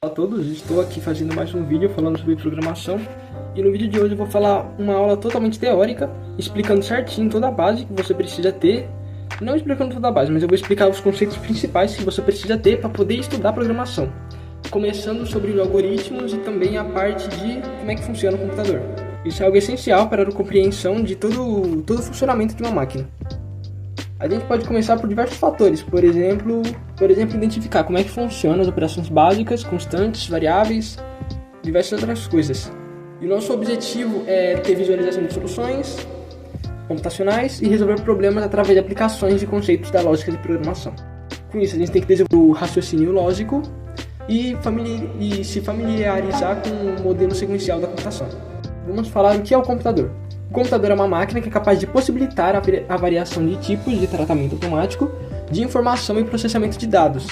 Olá a todos, estou aqui fazendo mais um vídeo falando sobre programação e no vídeo de hoje eu vou falar uma aula totalmente teórica, explicando certinho toda a base que você precisa ter. Não explicando toda a base, mas eu vou explicar os conceitos principais que você precisa ter para poder estudar programação. Começando sobre os algoritmos e também a parte de como é que funciona o computador. Isso é algo essencial para a compreensão de todo o funcionamento de uma máquina. A gente pode começar por diversos fatores, por exemplo, identificar como é que funcionam as operações básicas, constantes, variáveis, diversas outras coisas. E nosso objetivo é ter visualização de soluções computacionais e resolver problemas através de aplicações de conceitos da lógica de programação. Com isso, a gente tem que desenvolver o raciocínio lógico e se familiarizar com o modelo sequencial da computação. Vamos falar o que é o computador. O computador é uma máquina que é capaz de possibilitar a variação de tipos de tratamento automático de informação e processamento de dados.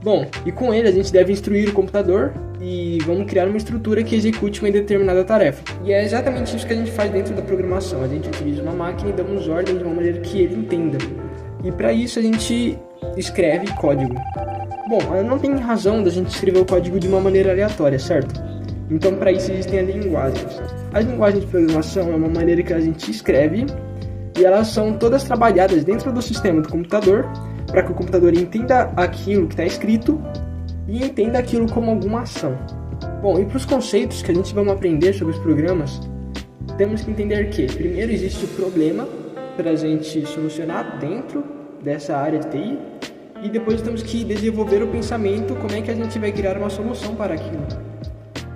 Bom, e com ele a gente deve instruir o computador e vamos criar uma estrutura que execute uma determinada tarefa. E é exatamente isso que a gente faz dentro da programação. A gente utiliza uma máquina e damos ordens de uma maneira que ele entenda. E para isso a gente escreve código. Bom, não tem razão da gente escrever o código de uma maneira aleatória, certo? Então, para isso existem as linguagens. As linguagens de programação é uma maneira que a gente escreve e elas são todas trabalhadas dentro do sistema do computador para que o computador entenda aquilo que está escrito e entenda aquilo como alguma ação. Bom, e para os conceitos que a gente vai aprender sobre os programas, temos que entender que primeiro existe o problema para a gente solucionar dentro dessa área de TI e depois temos que desenvolver o pensamento, como é que a gente vai criar uma solução para aquilo.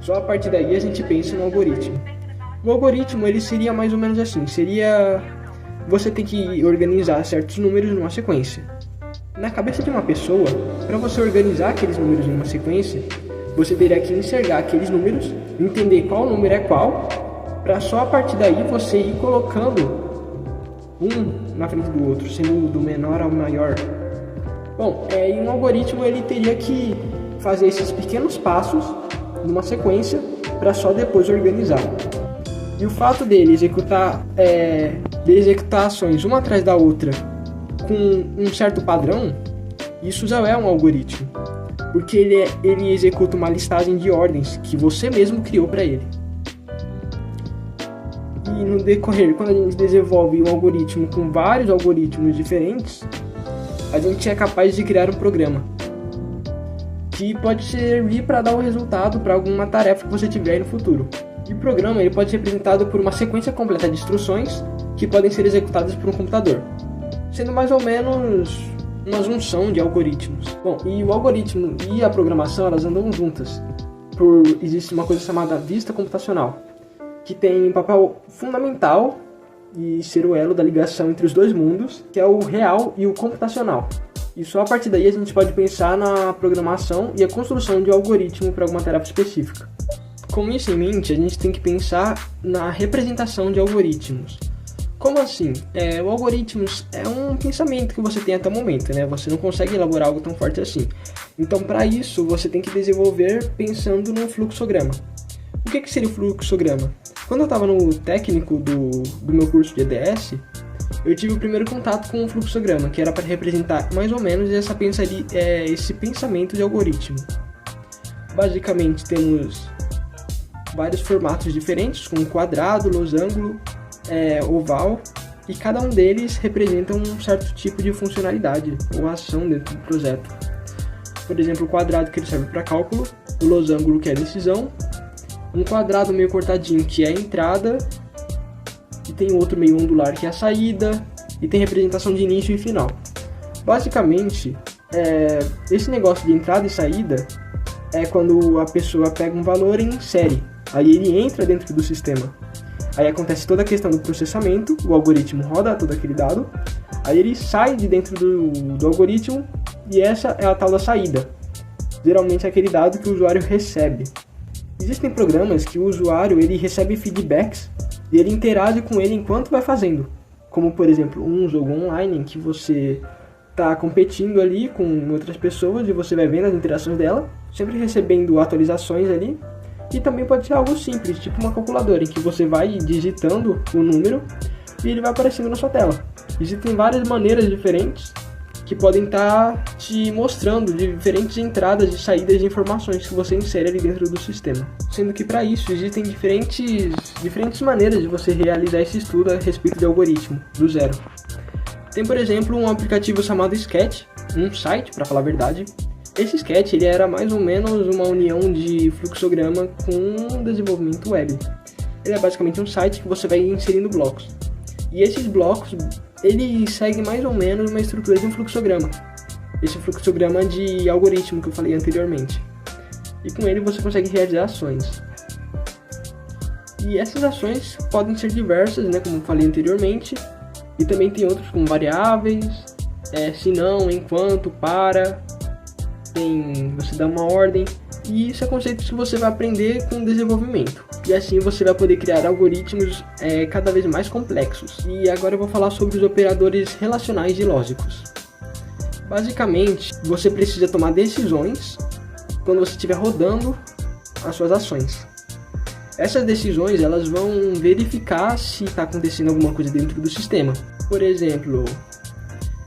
Só a partir daí a gente pensa no algoritmo. O algoritmo ele seria mais ou menos assim, você tem que organizar certos números numa sequência. Na cabeça de uma pessoa, para você organizar aqueles números em uma sequência, você teria que enxergar aqueles números, entender qual número é qual, para só a partir daí você ir colocando um na frente do outro, sendo do menor ao maior. Bom, e um algoritmo ele teria que fazer esses pequenos passos numa sequência para só depois organizar. E o fato dele executar ações uma atrás da outra com um certo padrão, isso já é um algoritmo, porque ele executa uma listagem de ordens que você mesmo criou para ele. E no decorrer, quando a gente desenvolve um algoritmo com vários algoritmos diferentes, a gente é capaz de criar um programa que pode servir para dar um resultado para alguma tarefa que você tiver no futuro. E o programa ele pode ser representado por uma sequência completa de instruções que podem ser executadas por um computador, sendo mais ou menos uma junção de algoritmos. Bom, e o algoritmo e a programação elas andam juntas. Existe uma coisa chamada vista computacional, que tem um papel fundamental e ser o elo da ligação entre os dois mundos, que é o real e o computacional. E só a partir daí a gente pode pensar na programação e a construção de um algoritmo para alguma tarefa específica. Com isso em mente, a gente tem que pensar na representação de algoritmos. Como assim? O algoritmos é um pensamento que você tem até o momento, né? Você não consegue elaborar algo tão forte assim. Então, para isso, você tem que desenvolver pensando no fluxograma. O que seria o fluxograma? Quando eu estava no técnico do meu curso de EDS, eu tive o primeiro contato com o fluxograma, que era para representar mais ou menos esse pensamento de algoritmo. Basicamente, temos vários formatos diferentes, como quadrado, losango, oval, e cada um deles representa um certo tipo de funcionalidade ou ação dentro do projeto. Por exemplo, o quadrado que ele serve para cálculo, o losango que é decisão, um quadrado meio cortadinho que é a entrada, e tem outro meio ondular que é a saída, e tem representação de início e final. Basicamente, esse negócio de entrada e saída é quando a pessoa pega um valor em série, aí ele entra dentro do sistema. Aí acontece toda a questão do processamento, o algoritmo roda todo aquele dado, aí ele sai de dentro do algoritmo e essa é a tal da saída. Geralmente é aquele dado que o usuário recebe. Existem programas que o usuário ele recebe feedbacks e ele interage com ele enquanto vai fazendo. Como, por exemplo, um jogo online em que você está competindo ali com outras pessoas e você vai vendo as interações dela, sempre recebendo atualizações ali. E também pode ser algo simples, tipo uma calculadora, em que você vai digitando o número e ele vai aparecendo na sua tela. Existem várias maneiras diferentes que podem estar te mostrando diferentes entradas e saídas de informações que você insere ali dentro do sistema. Sendo que para isso existem diferentes maneiras de você realizar esse estudo a respeito de algoritmo, do zero. Tem, por exemplo, um aplicativo chamado Sketch, um site, para falar a verdade. Esse Sketch ele era mais ou menos uma união de fluxograma com desenvolvimento web. Ele é basicamente um site que você vai inserindo blocos. E esses blocos, ele segue mais ou menos uma estrutura de um fluxograma. Esse fluxograma de algoritmo que eu falei anteriormente. E com ele você consegue realizar ações. E essas ações podem ser diversas, né, como eu falei anteriormente. E também tem outros como variáveis, se não, enquanto, para. Você dá uma ordem. E isso é conceitos que você vai aprender com o desenvolvimento. E assim você vai poder criar algoritmos cada vez mais complexos. E agora eu vou falar sobre os operadores relacionais e lógicos. Basicamente, você precisa tomar decisões quando você estiver rodando as suas ações. Essas decisões elas vão verificar se está acontecendo alguma coisa dentro do sistema. Por exemplo,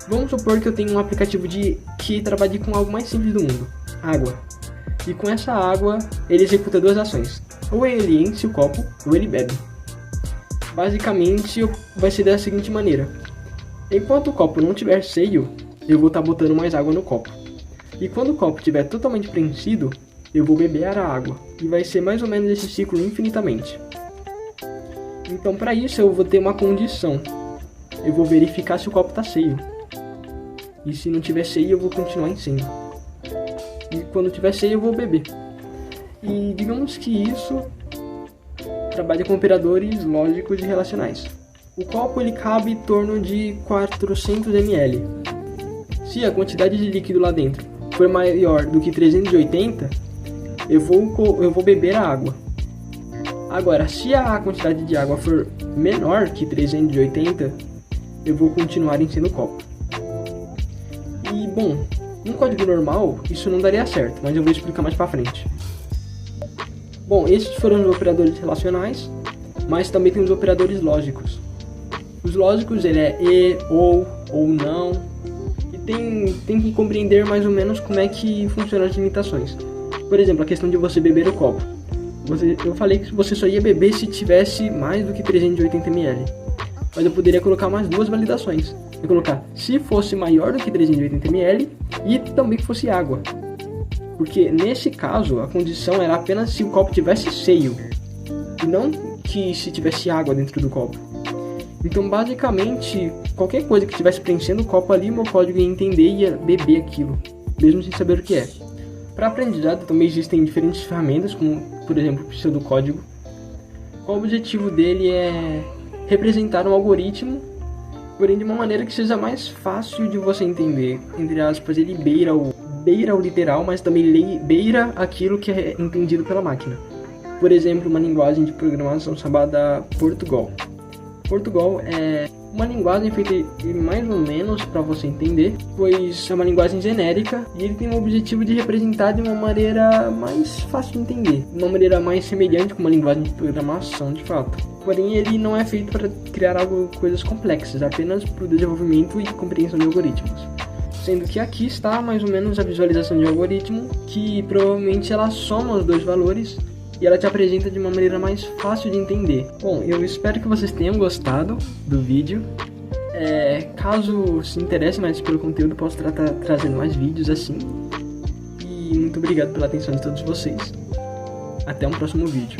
vamos supor que eu tenho um aplicativo que trabalha com algo mais simples do mundo, água. E com essa água ele executa duas ações. Ou ele enche o copo, ou ele bebe. Basicamente vai ser da seguinte maneira. Enquanto o copo não estiver cheio, eu vou estar botando mais água no copo. E quando o copo estiver totalmente preenchido, eu vou beber a água. E vai ser mais ou menos esse ciclo infinitamente. Então para isso eu vou ter uma condição. Eu vou verificar se o copo está cheio. E se não estiver cheio, eu vou continuar enchendo. E quando estiver cheio, eu vou beber. E digamos que isso trabalha com operadores lógicos e relacionais. O copo ele cabe em torno de 400 ml. Se a quantidade de líquido lá dentro for maior do que 380, eu vou beber a água. Agora, se a quantidade de água for menor que 380, eu vou continuar enchendo o copo. E bom, no código normal isso não daria certo, mas eu vou explicar mais pra frente. Bom, esses foram os operadores relacionais, mas também tem os operadores lógicos. Os lógicos ele é e, ou não, e tem que compreender mais ou menos como é que funcionam as limitações. Por exemplo, a questão de você beber o copo. Eu falei que você só ia beber se tivesse mais do que 380 ml. Mas eu poderia colocar mais duas validações. Eu colocar se fosse maior do que 380 ml e também que fosse água. Porque nesse caso a condição era apenas se o copo tivesse cheio. E não que se tivesse água dentro do copo. Então basicamente qualquer coisa que estivesse preenchendo o copo ali, meu código ia entender e ia beber aquilo. Mesmo sem saber o que é. Para aprendizado também existem diferentes ferramentas, como por exemplo o pseudocódigo. O objetivo dele é representar um algoritmo, porém de uma maneira que seja mais fácil de você entender. Entre aspas, ele beira o literal, mas também beira aquilo que é entendido pela máquina. Por exemplo, uma linguagem de programação chamada Portugal. Portugal é uma linguagem feita mais ou menos para você entender, pois é uma linguagem genérica e ele tem o objetivo de representar de uma maneira mais fácil de entender, uma maneira mais semelhante com uma linguagem de programação de fato. Porém, ele não é feito para criar coisas complexas, apenas para o desenvolvimento e compreensão de algoritmos. Sendo que aqui está mais ou menos a visualização de algoritmo, que provavelmente ela soma os dois valores e ela te apresenta de uma maneira mais fácil de entender. Bom, eu espero que vocês tenham gostado do vídeo. Caso se interesse mais pelo conteúdo, posso estar trazendo mais vídeos assim. E muito obrigado pela atenção de todos vocês. Até um próximo vídeo.